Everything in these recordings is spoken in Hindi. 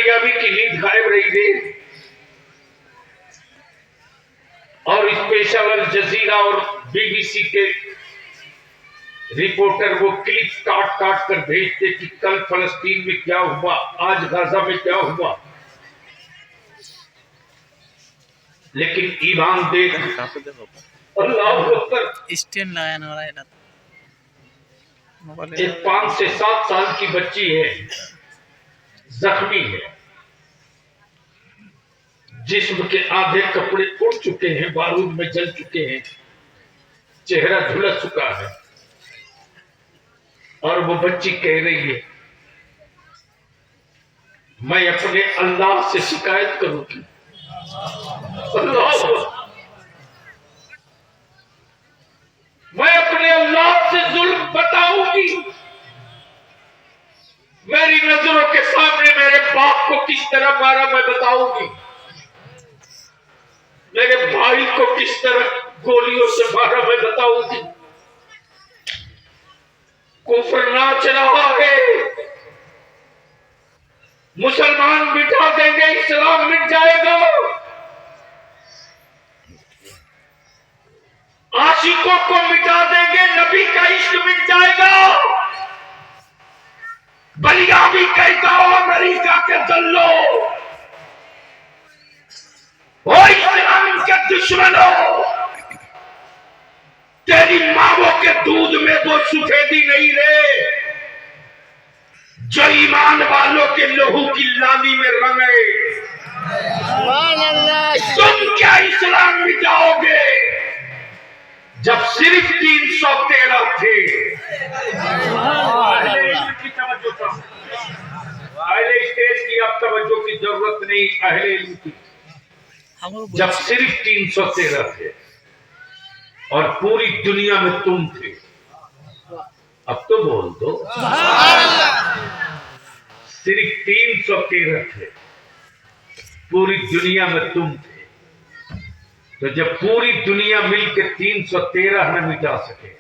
बलियाबी की नींद गायब रही थी और स्पेशल अल जजीरा और बीबीसी के रिपोर्टर वो क्लिप काट काट कर भेजते कि कल फलस्तीन में क्या हुआ, आज गाजा में क्या हुआ। लेकिन ईमान देख, अल्लाह अकबर, स्टैंड लगाना हो रहा है। एक 5 से 7 साल की बच्ची है, जख्मी है, जिस्म के आधे कपड़े उड़ चुके हैं, बारूद में जल चुके हैं, चेहरा झुलस चुका है और वो बच्ची कह रही है मैं अपने अल्लाह से शिकायत करूंगी। अल्लाह, मैं अपने अल्लाह से जुल्म बताऊंगी। मेरी नजरों के सामने मेरे बाप को किस तरह मारा मैं बताऊंगी, मेरे भाई को किस तरह गोलियों से मारा मैं बताऊंगी। कुफर नाच रहा है, मुसलमान मिटा देंगे, इस्लाम मिट जाएगा। आशिकों को मिटा देंगे, नबी का इश्क मिट जाएगा। बलियाबी कहता हो अमेरिका के दल्लो, ओ इस्लाम के दुश्मनों, तेरी मावों के दूध में वो सफेदी नहीं रे जो ईमान वालों के लहू की लाली में रंगे। तुम क्या इस्लाम मिटाओगे जब सिर्फ 313 थे। अहले स्टेज की अब तवज्जो की जरूरत नहीं, अहले इल्म की। जब सिर्फ 313 थे और पूरी दुनिया में तुम थे, अब तो बोल दो, सिर्फ 313 थे, पूरी दुनिया में तुम थे। तो जब पूरी दुनिया मिलकर 313 न मिटा सके,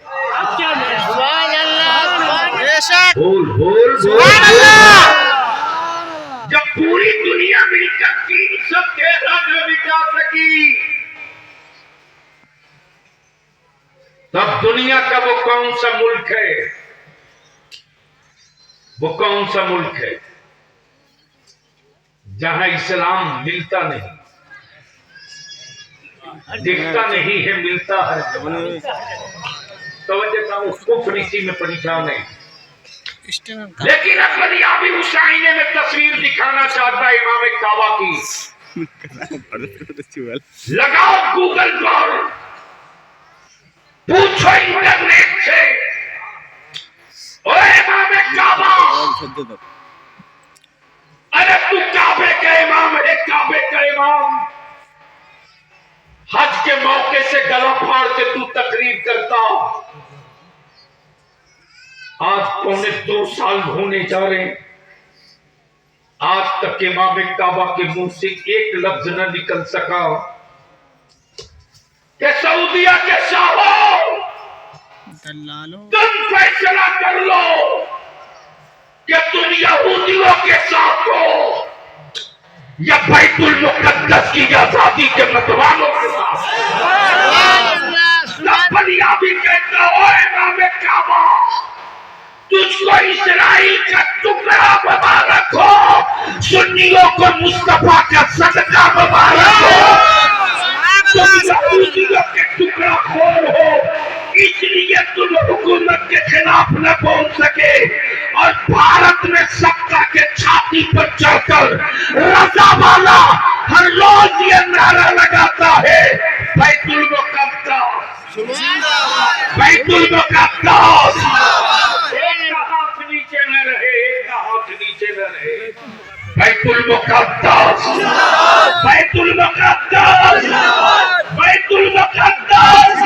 बोल बोल बोल, जब पूरी दुनिया मिलकर 313 न मिटा सकी, तब दुनिया का वो कौन सा मुल्क है, वो कौन सा मुल्क है जहां इस्लाम मिलता नहीं, दिखता नहीं है, मिलता है। तो उसको फरीसी में परेशान है। लेकिन अकबरियाबी उस आईने में तस्वीर दिखाना चाहता है इमाम काबा की। लगाओ गूगल पर, पूछो इंटरनेट से, ओए इमाम काबा, अरे तू काबे का इमाम है, काबे का इमाम, हज के मौके से गला फाड़ के तू तकरीर करता, आज 2.25 साल होने जा रहे हैं, आज तक इमाम काबा के मुंह से एक लफ्ज न निकल सका कि सऊदिया के शाहो तुम फैसला कर लो कि तुम यहूदियों के साथ हो या बैतुल मुकद्दस की आजादी के मतवालों के साथ। बलियाबी कहता हो इमाम काबा, तुझको इस्राइल का टुकड़ा मुबारक हो, सुन्नियों को मुस्तफा का सदका मुबारक हो। तुम यहूदियों के टुकड़ा खोर हो, इसलिए तुम हुकूमत के खिलाफ न बोल सके और भारत में सत्ता के छाती पर चढ़कर रजा वाला हर रोज ये नारा लगाता है, बैतुल मुकद्दस, बैतुल मुकद्दस। एक का हाथ नीचे न रहे, एक का हाथ नीचे न रहे, बैतुल मुकद्दस, बैतुल मुकद्दस, बैतुल मुकद्दस,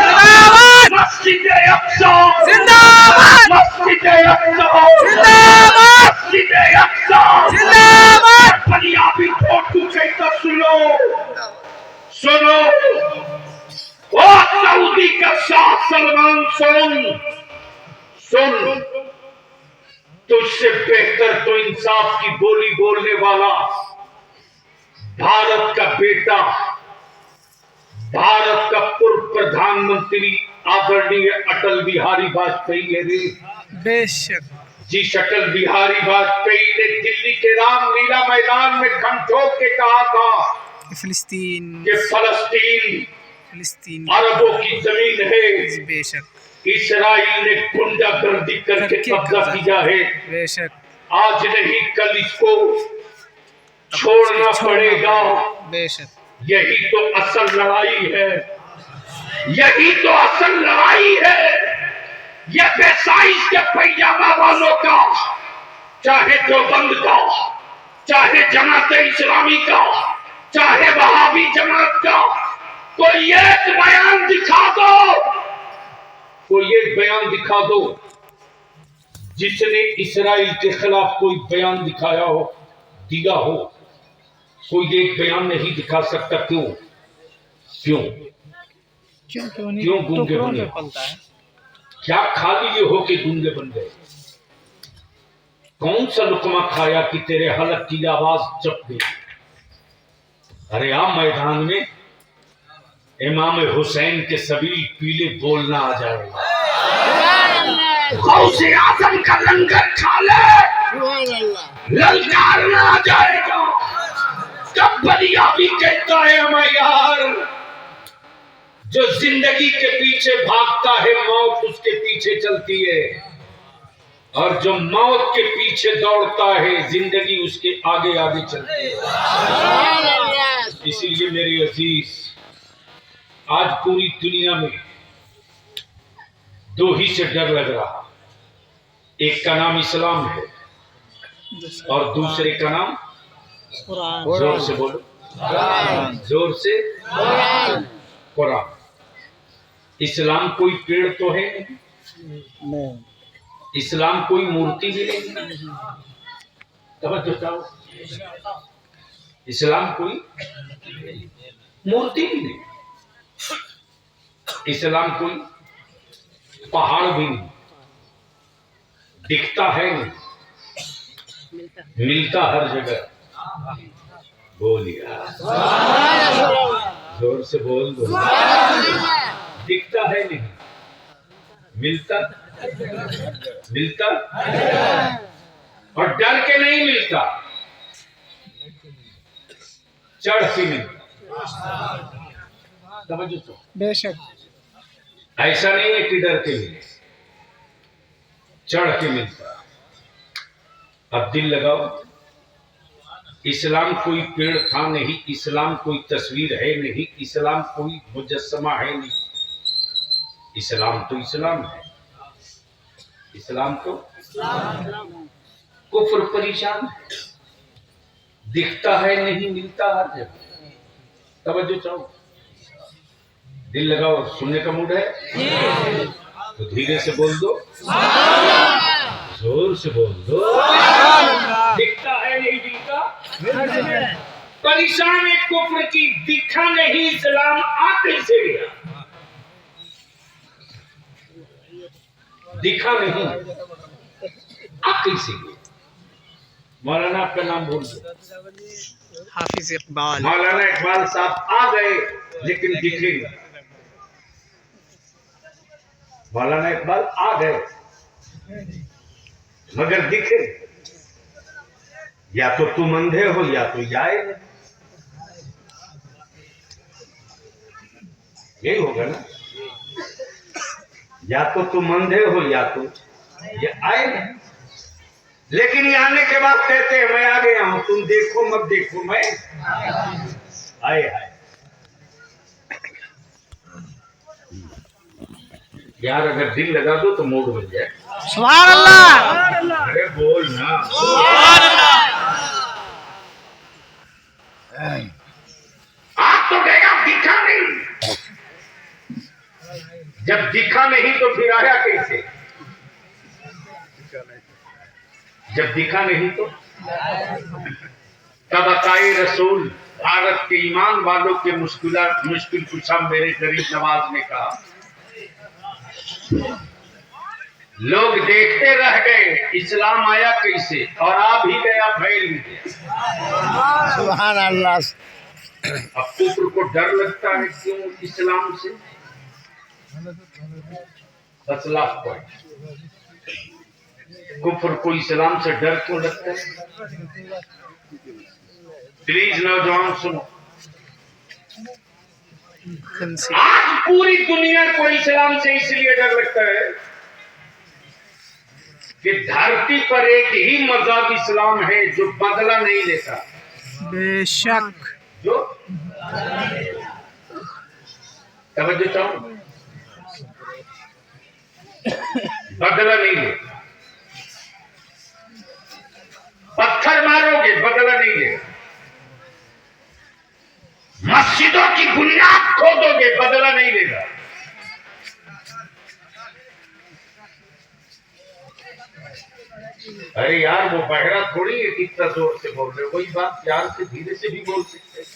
मस्जिद अक्सा जिंदाबाद, मस्जिद अक्सा जिंदाबाद, मस्जिद अक्सा जिंदाबाद। बलियाबी छोटू कहता सुनो सुनो, ओ सऊदी का शाह सलमान, सुन सुन, तुझसे बेहतर तो इंसाफ की बोली बोलने वाला भारत का बेटा, भारत का पूर्व प्रधानमंत्री आदरणीय अटल बिहारी वाजपेयी है रे। बेशक। जिस अटल बिहारी वाजपेयी ने दिल्ली के रामलीला मैदान में खम ठोक के कहा था फिलिस्तीन अरबों की जमीन है, बेशक। इसराइल ने गुंडागर्दी करके कब्जा किया है, बेशक। आज नहीं कल इसको छोड़ना पड़ेगा। बेशक। यही तो असल लड़ाई है, यही तो असल लड़ाई है। ये बेसाइज के पैजामा वालों का, चाहे देवबंद का, चाहे जमात इस्लामी का, चाहे वहाबी जमात का, कोई एक बयान दिखा दो, कोई एक बयान दिखा दो जिसने इसराइल के खिलाफ कोई बयान दिखाया हो, दिया हो। कोई एक बयान नहीं दिखा सकता। क्यों क्यों क्यों गूंगे बने? क्या खा लिए हो कि गूंगे बन गए? कौन सा लुकमा खाया कि तेरे हलक की आवाज चप गई? अरे आ मैदान में इमाम हुसैन के सभी पीले बोलना आ जाएगा। गौसे आजम का लंगर खा ले, ललकारना आ जाएगा। कब बलिया भी कहता है हमें यार, जो जिंदगी के पीछे भागता है मौत उसके पीछे चलती है, और जो मौत के पीछे दौड़ता है जिंदगी उसके आगे आगे चलती है। इसीलिए मेरे अजीज, आज पूरी दुनिया में दो ही से डर लग रहा। एक का नाम इस्लाम है और दूसरे का नाम कुरान। जोर से बोलो, जोर से कुरान। इस्लाम कोई पेड़ तो है नहीं, इस्लाम कोई मूर्ति भी नहीं। तवज्जो चाहो, इस्लाम कोई मूर्ति भी नहीं, इस्लाम कोई पहाड़ भी नहीं, दिखता है नहीं, मिलता हर जगह। बोलिया जोर से बोल दो। दिखता है नहीं, मिलता मिलता और डर के नहीं मिलता, चढ़ के मिलता। समझो तो, बेशक। ऐसा नहीं है कि डर के मिले, चढ़ के मिलता। अब दिल लगाओ, इस्लाम कोई पेड़ था नहीं, इस्लाम कोई तस्वीर है नहीं, इस्लाम कोई मुजस्समा है नहीं। इस्लाम तो इस्लाम है, इस्लाम तो कुफ्र परेशान है, दिखता है नहीं, मिलता हर जगह। तवज्जो चाहो, दिल लगाओ, सुनने का मूड है तो धीरे से बोल दो, जोर से बोल दो। दिखता है नहीं, दिखता परेशान है कुफ्र की, दिखा नहीं इस्लाम आ कैसे गया? दिखा नहीं आ कैसे गया? मौलाना आपका नाम बोल दो। हाफिज इकबाल। मौलाना इकबाल साहब आ गए लेकिन दिखे नहीं। मौलाना इकबाल आ गए मगर दिखे। या तो तुम अंधे हो या तो आए। यही होगा ना, या तो तुम अंधे हो या तो ये आए नहीं। लेकिन ये आने के बाद कहते हैं मैं आ गया हूं, तुम देखो मत देखो, मैं आए आए। यार अगर दिल लगा दो तो मूड बन जाए। सुभान अल्लाह। अरे बोल ना। आप तो देगा, दिखा नहीं। जब दिखा नहीं तो फिर आया कैसे? जब दिखा नहीं तो तब अताए रसूल भारत के ईमान वालों के मुश्किल कुशा मेरे गरीब नवाज ने कहा, लोग देखते रह गए इस्लाम आया कैसे, और आ भी गया, फैल भी गया। सुभान अल्लाह। अब कुफ्र को डर लगता है क्यों इस्लाम से? बस लास्ट पॉइंट, कुफ्र को इस्लाम से डर क्यों लगता है? प्लीज नौजवान सुनो, आज पूरी दुनिया को इस्लाम से इसलिए डर लगता है कि धरती पर एक ही मजहब इस्लाम है जो बदला नहीं लेता। बेशक। जो तवज्जो चाहो, बदला नहीं लेता। पत्थर मारोगे बदला नहीं लेगा, मस्जिदों की बुनियाद खोदोगे बदला नहीं लेगा। अरे यार वो बहरा थोड़ी है, कितना जोर से बोल रहे हो, वही बात प्यार से धीरे से भी बोल सकते हैं।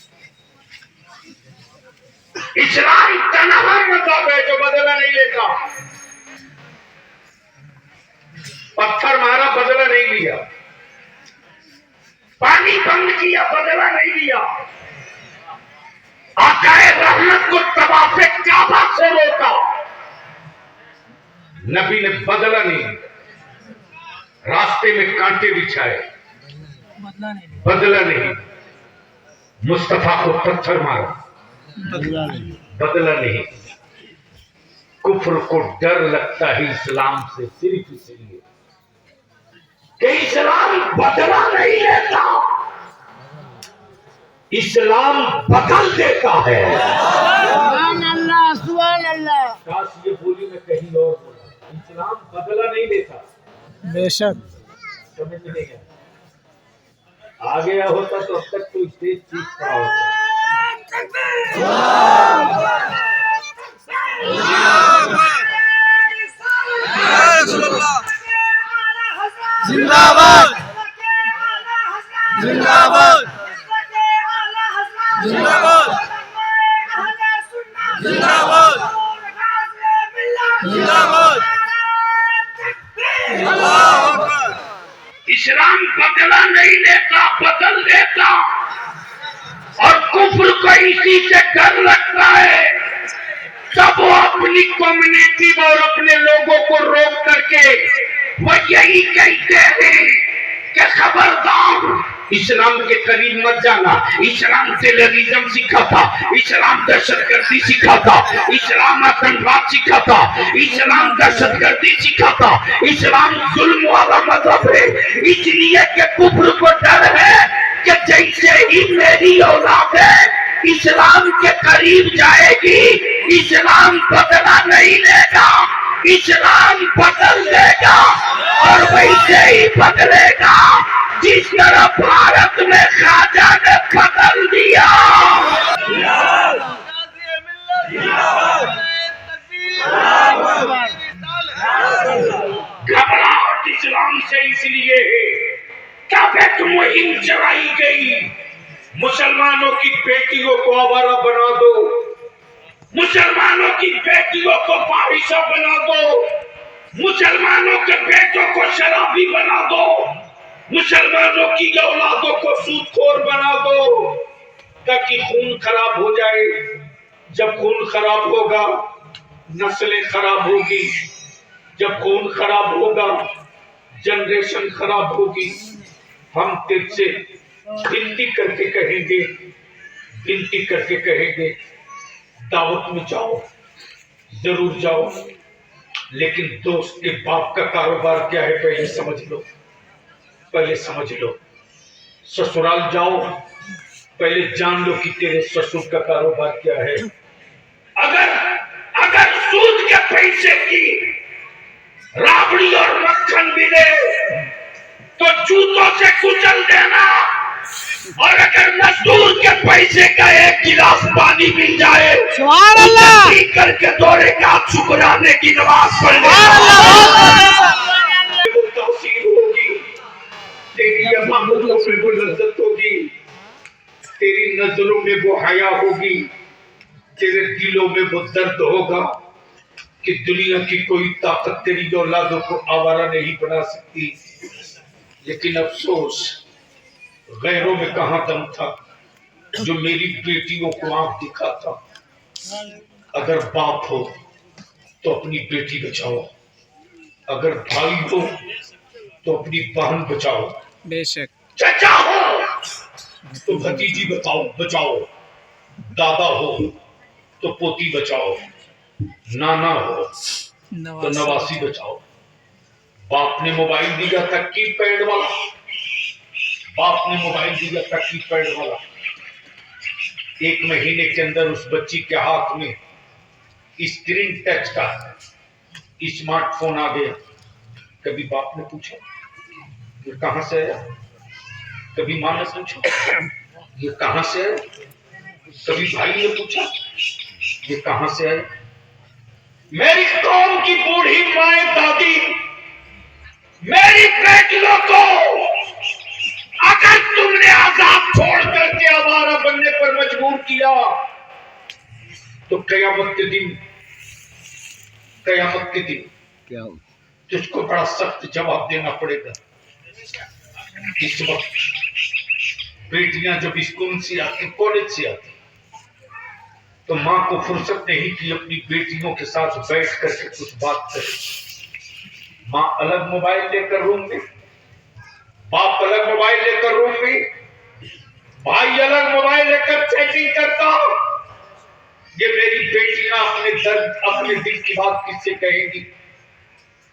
इस्लाम तनहा मजहब है जो बदला नहीं लेता। पत्थर मारा बदला नहीं लिया, पानी बंद किया बदला नहीं लिया, आकाए रहमत को तवाफ़े काबा से रोका, नबी ने बदला नहीं लिया। रास्ते में कांटे बिछाए बदला नहीं, मुस्तफा को पत्थर मारा बदला नहीं। कुफ्र को डर लगता है इस्लाम से सिर्फ इसलिए कि इस्लाम बदला नहीं लेता, इस्लाम बदल देता है। सुभान अल्लाह, सुभान अल्लाह। काश ये बोली मैं कहीं और बोला, इस्लाम बदला नहीं लेता। बेशक। समझ में नहीं आया, आ गया होता तो अब तक तो स्टेज चीज पड़ा होता। जिंदाबाद, जिंदाबाद, जिंदाबाद, जिंदाबाद, जिंदाबाद। इस्लाम बदला नहीं लेता, बदल देता। और कुफ्र को इसी से डर लगता है, तब वो अपनी कम्युनिटी और अपने लोगों को रोक करके वो यही कहते हैं कि खबरदार इस्लाम के करीब मत जाना। इस्लाम टेररिज्म सिखाता, इस्लाम दहशतगर्दी सिखाता, इस्लाम आतंकवाद सिखाता, इस्लाम दहशतगर्दी सिखाता, इस्लाम जुल्म वाला मजहब है। इसलिए कि कुफ्र को डर है कि जैसे ही मेरी औलाद है इस्लाम के करीब जाएगी, इस्लाम बदला नहीं लेगा, इस्लाम बदल देगा। और वैसे ही बदलेगा जिस तरह भारत में ख्वाजा ने बदल दिया। घबराहट इस्लाम से इसलिए है, क्या मुहिम चलाई गई, मुसलमानों की बेटियों को आवारा बना दो, मुसलमानों की बेटियों को फाहिशा बना दो, मुसलमानों के बेटों को शराबी बना दो, मुसलमानों की औलादों को सूदखोर बना दो, ताकि खून खराब हो जाए। जब खून खराब होगा नस्लें खराब होगी, जब खून खराब होगा जनरेशन खराब होगी। हम तुझसे विनती करके कहेंगे, विनती करके कहेंगे, दावत में जाओ, जरूर जाओ, लेकिन दोस्त के बाप का कारोबार क्या है पहले समझ लो, पहले समझ लो। ससुराल जाओ, पहले जान लो कि तेरे ससुर का कारोबार क्या है। अगर अगर सूद के पैसे की राबड़ी और मक्खन मिले तो जूतों से कुचल देना, और अगर मजदूर के पैसे का एक गिलास पानी मिल जाए तो करके दौड़े का शुक्राने की नमाज पढ़ होगी, तेरी अमानतों में वो लज्जत होगी, तेरी नजरों में वो हया होगी, तेरे दिलों में वो दर्द होगा कि दुनिया की कोई ताकत तेरी औलादों को आवारा नहीं बना सकती। लेकिन अफसोस गैरों में कहां दम था जो मेरी बेटियों को आंख दिखाता। अगर बाप हो तो अपनी बेटी बचाओ, अगर भाई हो तो अपनी बहन बचाओ, बेशक। चाचा हो तो भतीजी बचाओ, दादा हो तो पोती बचाओ, नाना हो तो नवासी बचाओ। बाप ने मोबाइल दिया था कीपैड वाला, बाप ने मोबाइल दिया था कीपैड वाला। 1 महीने के अंदर उस बच्ची के हाथ में स्क्रीन टच का स्मार्टफोन आ गया। कभी बाप ने पूछा ये कहां से आया? कभी मां ने पूछा ये कहां से आया? कभी भाई ने पूछा ये कहां से आया? मेरी कौम की बूढ़ी माए दादी मेरी बेटियों को अगर तुमने आजाद छोड़ करके आवारा बनने पर मजबूर किया तो कयामत के दिन क्या तुझको बड़ा सख्त जवाब देना पड़ेगा। इस वक्त बेटियां जब स्कूल से आती, कॉलेज से आती, तो मां को फुर्सत नहीं कि अपनी बेटियों के साथ बैठ करके कुछ बात करे। मां अलग मोबाइल लेकर रूम में, बाप अलग मोबाइल लेकर रूम में, भाई अलग मोबाइल लेकर चैटिंग करता। ये मेरी बेटियां अपने दर्द, अपने दिल की बात किससे कहेंगी?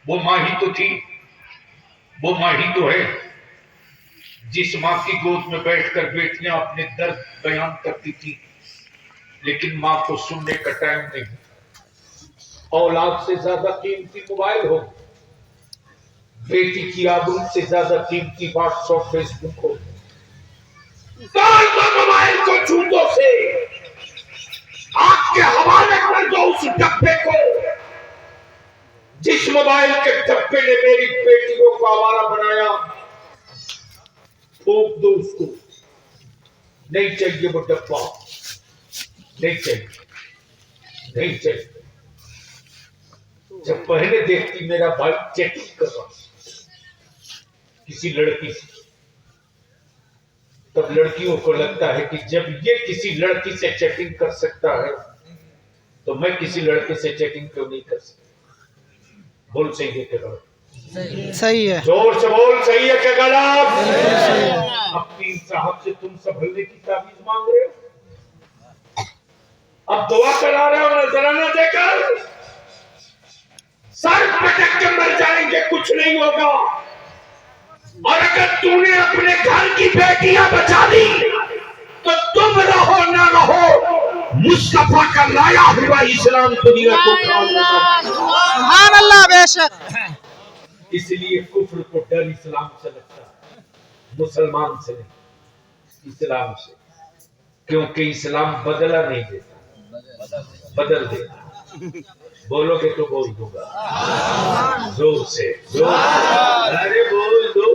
वो मां ही तो थी, वो मां ही तो है जिस मां की गोद में बैठकर बेटियां अपने दर्द बयान करती थी। लेकिन मां को सुनने का टाइम नहीं। औलाद से ज्यादा कीमती मोबाइल हो, बेटी की आबरू से ज्यादा कीमती व्हाट्सएप फेसबुक हो। मोबाइल को जूतों से आपके हवाले कर दो उस डब्बे को जिस मोबाइल के डब्बे ने मेरी बेटियों को आवारा बनाया। फूंक दो उसको, नहीं चाहिए वो डब्बा, नहीं चाहिए, नहीं चाहिए। जब पहले देखती मेरा भाई चैटिंग कर रहा किसी लड़की से, तब लड़कियों को लगता है कि जब ये किसी लड़की से चैटिंग कर सकता है तो मैं किसी लड़के से चैटिंग क्यों नहीं कर सकता? बोल सही है क्या गलत? सही है। जोर से बोल, सही है क्या गलत? अब पीर साहब से तुम संभलने की ताबीज मांग रहे हो, अब दुआ करा रहे हो नजराना देकर। सर पटक के मर जाएंगे, कुछ नहीं होगा। और अगर तूने अपने घर की बेटियां बचा दी तो तुम रहो ना रहो, मुस्तफा का लाया हुआ इस्लाम दुनिया को सुभान अल्लाह। बेशक। इसलिए कुफ्र को डर इस्लाम से लगता है, मुसलमान से नहीं, इस्लाम से। क्योंकि इस्लाम बदला नहीं देता, बदल देता। बोलोगे तो बोल दूंगा जोर से, जोर से। अरे बोल दो।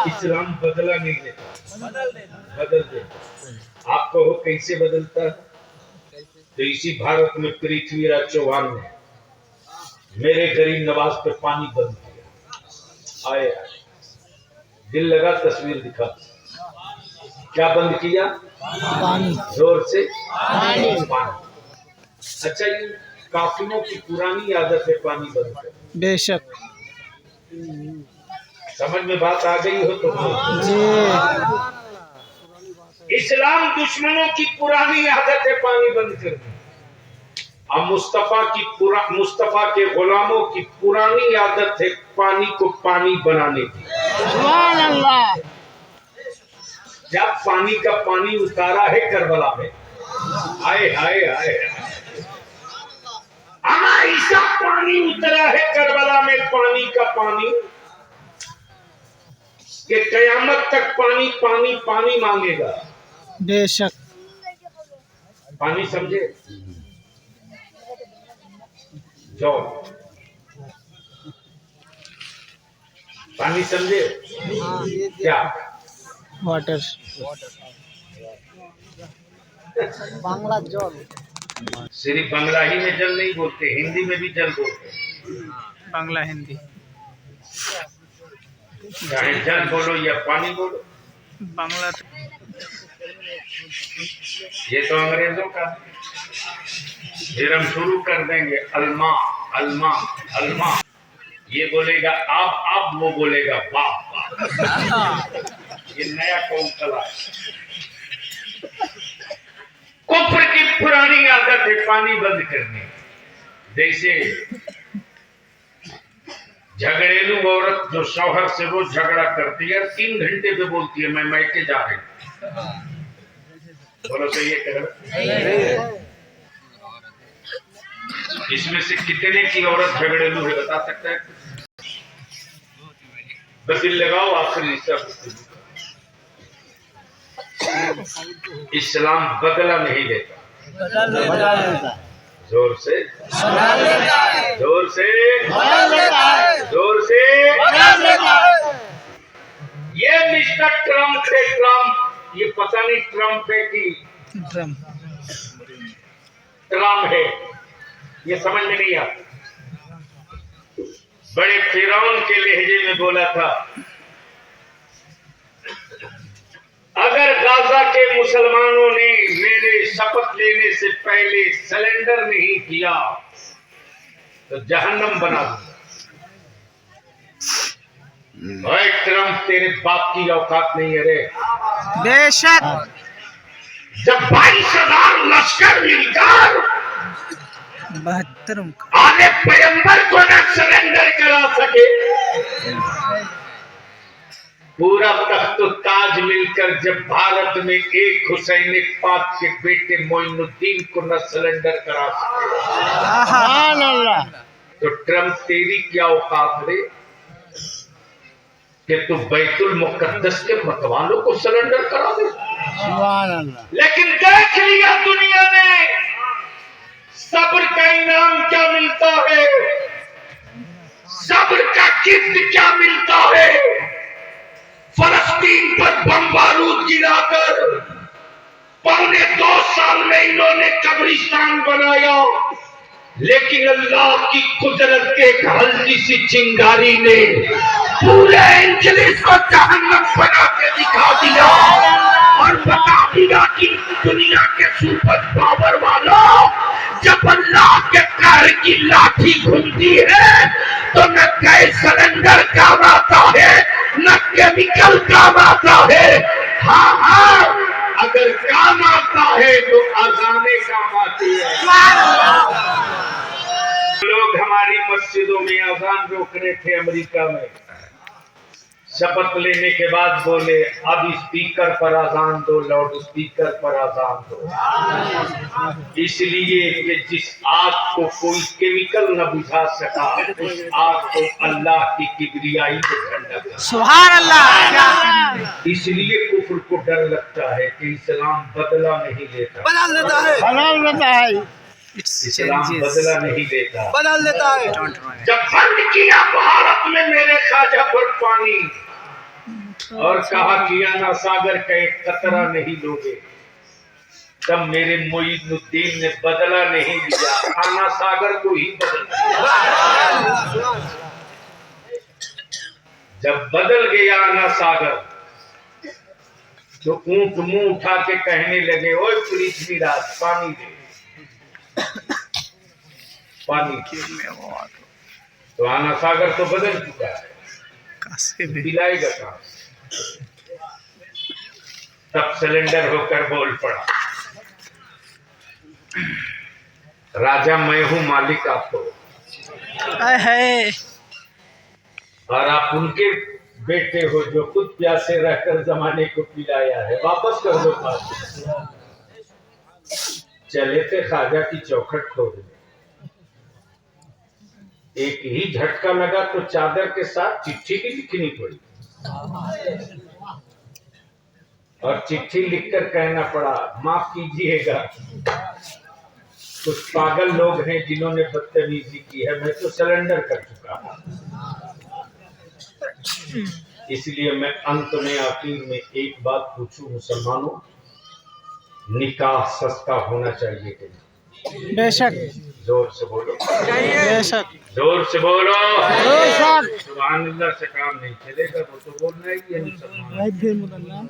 इस्लाम बदला नहीं देता, बदल देता। आपको हो कैसे बदलता है? तो इसी भारत में पृथ्वीराज चौहान ने मेरे गरीब नवाज पे पानी बंद किया। आए दिल लगा तस्वीर दिखा। क्या बंद किया? पानी। जोर से पानी। अच्छा, ये काफिरों की पुरानी आदत है पानी बंद कर। बेशक। समझ में बात आ गई हो तो जी। इस्लाम दुश्मनों की पुरानी आदत है पानी बंद करना। अब मुस्तफा के गुलामों की पुरानी आदत है पानी को पानी बनाने की। सुभान अल्लाह। जब पानी का पानी उतारा है करबला में, आए हाय हाय, ऐसा पानी उतरा है करबला में, पानी का पानी कि कयामत तक पानी पानी पानी मांगेगा। बेशक। पानी समझे? जाओ, पानी समझे क्या? वाटर। बांग्ला जल। सिर्फ बांग्ला ही में जल नहीं बोलते, हिंदी में भी जल बोलते। बांग्ला हिंदी। चाहे जल बोलो या पानी बोलो, बांग्ला ये तो अंग्रेजों का। फिर हम शुरू कर देंगे अलमा अलमा अलमा। ये बोलेगा आप, वो बोलेगा बाप बाप। ये नया कौन चला है। कुफ्र की पुरानी आदत है पानी बंद करने। जैसे झगड़ेलू औरत जो शौहर से रोज झगड़ा करती है, 3 घंटे पे बोलती है मैं मायके जा रही हूं। बोलो सही है कह। इसमें से कितने की औरत झगड़ेलू है बता सकता है? बस दिल लगाओ आखिरी सब। इस्लाम बदला नहीं देता। जोर से जोर से जोर से। ये मिस्टर ट्रम्प है। ट्रम्प, ये पता नहीं ट्रम्प है कि ट्रम्प है, ये समझ में नहीं आता। बड़े फिरौन के लहजे में बोला था, अगर गाजा के मुसलमानों ने मेरे शपथ लेने से पहले सरेंडर नहीं किया तो जहन्नम बना दूंगा। भाई ट्रम्प, तेरे बाप की औकात नहीं है रे। बेशक। जब 22,000 लश्कर मिलकर 72 आने पैगंबर को न सरेंडर करा सके, पूरा तख्त ताज मिलकर जब भारत में एक हुसैन पाक के बेटे मोइनुद्दीन को न सरेंडर करा सके, तो ट्रम्प तेरी क्या औकात रे कि तू बैतुल मुकद्दस के मतवालों को सरेंडर करा दे। लेकिन देख लिया दुनिया ने सब्र का इनाम क्या मिलता है, सब्र का गिफ्ट क्या मिलता है। फलस्तीन पर बम बारूद गिराकर 2.25 साल में इन्होंने कब्रिस्तान बनाया, लेकिन अल्लाह की कुदरत के एक हल्की सी चिंगारी ने पूरे एंजलिस को जहन्नम बना के दिखा दिया और बता दिया कि दुनिया के सुपर पावर वालों, जब अल्लाह के कहर की लाठी घूमती है तो न गैस सिलेंडर काम आता है, न केमिकल काम आता है। हाँ हाँ, अगर काम आता है तो अजाने काम आती है। लोग हमारी मस्जिदों में अजान रोक रहे थे अमेरिका में, शपथ लेने के बाद बोले अब स्पीकर पर अजान दो, लाउड स्पीकर पर अजान दो। इसलिए कि जिस आग को कोई केमिकल न बुझा सका, उस आग को अल्लाह की किबरियाई ने ठंडा कर। सुभान अल्लाह। इसलिए कुफ्र को डर लगता है कि इस्लाम बदला नहीं लेता, बदल देता है। इस्लाम बदला नहीं लेता, बदल देता है। जब बंद किया भारत में मेरे ख्वाजा पर पानी और कहा कि आना सागर का एक कतरा नहीं लोगे, तब मेरे मोइनुद्दीन ने बदला नहीं लिया, आना सागर को ही बदल दिया। जब बदल गया आना सागर तो ऊंट मुंह उठा के कहने लगे, ओए पृथ्वीराज पानी दे, पानी। तो आना सागर तो बदल चुका है, पिलाएगा कहां? तब सिलेंडर होकर बोल पड़ा, राजा मैं हूं, मालिक आप हो, और आप उनके बेटे हो जो खुद प्यासे रहकर जमाने को पिलाया है, वापस कर दो बात। चले थे ख्वाजा की चौखट खोद, एक ही झटका लगा तो चादर के साथ चिट्ठी भी लिखनी पड़ी, और चिट्ठी लिखकर कहना पड़ा माफ कीजिएगा, कुछ पागल लोग हैं जिन्होंने बदतमीजी की है, मैं तो सरेंडर कर चुका हूं। इसलिए मैं अंत में आखिर में एक बात पूछूं मुसलमानों, निकाह सस्ता होना चाहिए कि नहीं? बेशक जोर से बोलो, बेशक जोर से बोलो। बेशक सुभान अल्लाह से काम नहीं चलेगा, वो तो बोलना ही है मुसलमान।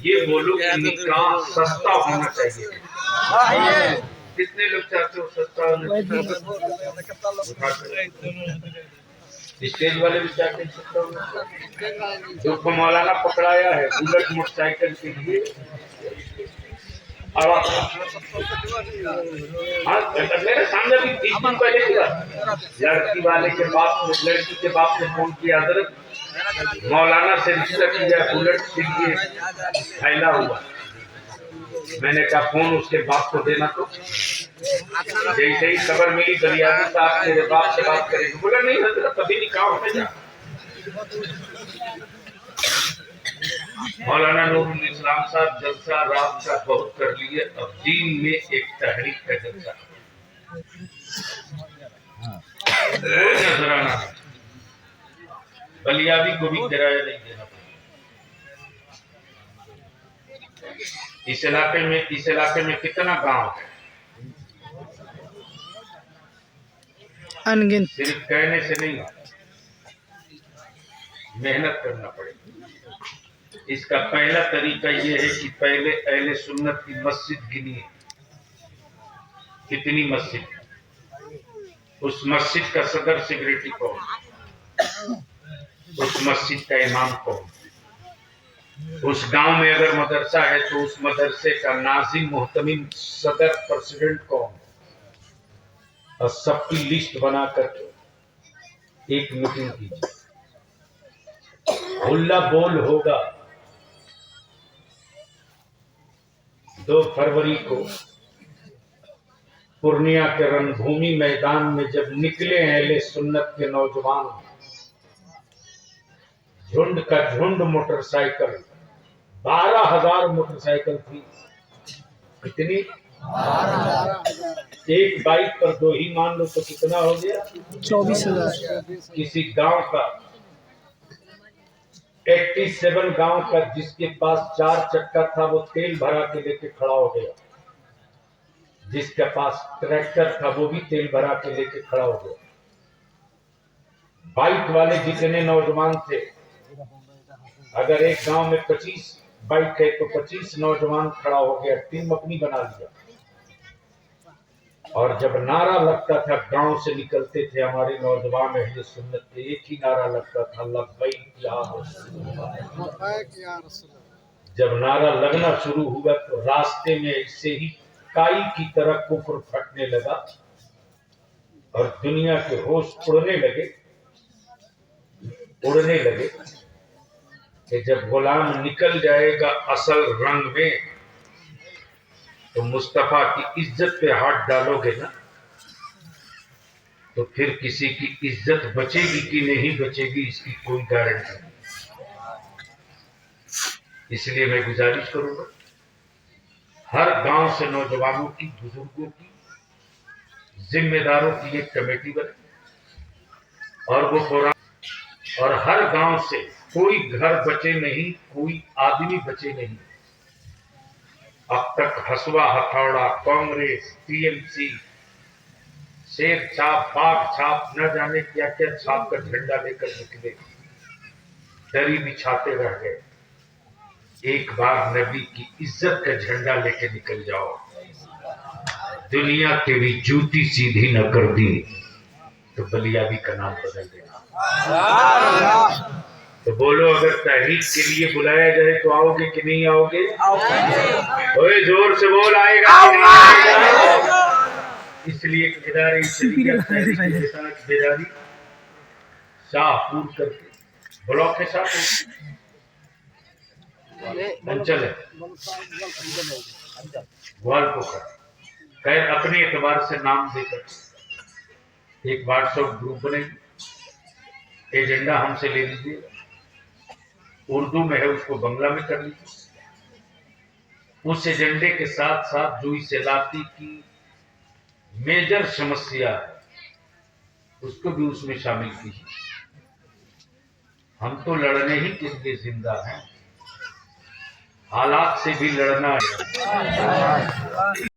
ये बोलो कि निकाह सस्ता होना चाहिए। कितने लोग चाहते हो सस्ता होना चाहिए? स्टेज वाले भी चाहते हैं सस्ता होना चाहिए। जो को मौलाना पकड़ाया है बुलेट मोटरसाइकिल के लिए, अब हाँ, मेरे सामने भी 20 दिन पहले की बात, लड़की वाले के बाप ने, लड़की के बाप ने फोन किया, हजरत मौलाना से रिश्ता किया, बुलेट के लिए फैला हुआ। मैंने कहा फोन उसके बाप को देना। तो जैसे ही खबर मिली दरियादी साहब मेरे बाप से बात करेंगे, बोला नहीं हजरत कभी निकाह में जा। मौलाना नूरुल इस्लाम साहब जलसा रात का बहुत कर लिए, अब दिन में एक तहरीक का जलसा नजराना। बलियाबी को भी किराया नहीं देना पड़ेगा। इस इलाके में कितना गांव है, अनगिनत। सिर्फ कहने से नहीं, मेहनत करना पड़ेगा। इसका पहला तरीका यह है कि पहले अहले सुन्नत की मस्जिद गिनिए, कितनी मस्जिद, उस मस्जिद का सदर सेक्रेटरी कौन, उस मस्जिद का इमाम कौन, उस गांव में अगर मदरसा है तो उस मदरसे का नाजिम मोहतमिम सदर प्रेसिडेंट कौन, और सबकी लिस्ट बना करके एक मीटिंग कीजिए। हुल्ला बोल होगा 2 फरवरी को पूर्णिया के रणभूमि मैदान में जब निकले अहले सुन्नत के नौजवान, झुंड का झुंड मोटरसाइकिल, 12,000 मोटरसाइकिल थी। कितनी? एक बाइक पर 2 ही मान लो तो कितना हो गया? 24,000। किसी गांव का 87 गांव का जिसके पास 4 चक्का था वो तेल भरा के लेके खड़ा हो गया, जिसके पास ट्रैक्टर था वो भी तेल भरा के लेके खड़ा हो गया। बाइक वाले जितने नौजवान थे, अगर एक गांव में 25 बाइक है तो 25 नौजवान खड़ा हो गया, टीम अपनी बना लिया। और जब नारा लगता था, गांव से निकलते थे हमारे नौजवान अहले सुन्नत के, एक ही नारा लगता था, लब्बैक या रसूल। जब नारा लगना शुरू हुआ तो रास्ते में ऐसे ही काई की तरह कुफर फटने लगा और दुनिया के होश उड़ने लगे कि जब गुलाम निकल जाएगा असल रंग में तो मुस्तफा की इज्जत पे हाथ डालोगे ना, तो फिर किसी की इज्जत बचेगी कि नहीं बचेगी इसकी कोई गारंटी नहीं। इसलिए मैं गुजारिश करूंगा हर गांव से नौजवानों की, बुजुर्गों की, जिम्मेदारों की एक कमेटी बने और वो पुराना, और हर गांव से कोई घर बचे नहीं, कोई आदमी बचे नहीं। अब तक हसुआ हथौड़ा, कांग्रेस, टीएमसी, शेर छाप, बाघ छाप, न जाने क्या क्या छाप का झंडा लेकर निकले, दरी बिछाते रह गए। एक बार नबी की इज्जत का झंडा लेके निकल जाओ, दुनिया के भी जूती सीधी न कर दी तो बलियाबी का नाम बदल देना। तो बोलो, अगर तहरीक के लिए बुलाया जाए तो आओगे कि नहीं आओगे? ओए जोर से बोल, आएगा कि नहीं आएगा? इसलिए बेदारी शाहपुर करके ब्लॉक है, शाहपुर अंचल है, ग्वालपोखर, खैर अपने एतबार से नाम देकर एक व्हाट्सएप ग्रुप बनेगी, एजेंडा हमसे ले लीजिए, उर्दू में है उसको बंगला में कर लीजिए। उस एजेंडे के साथ साथ जो इस इलाके की मेजर समस्या है उसको भी उसमें शामिल कीजिए। हम तो लड़ने ही के लिए जिंदा हैं, हालात से भी लड़ना है।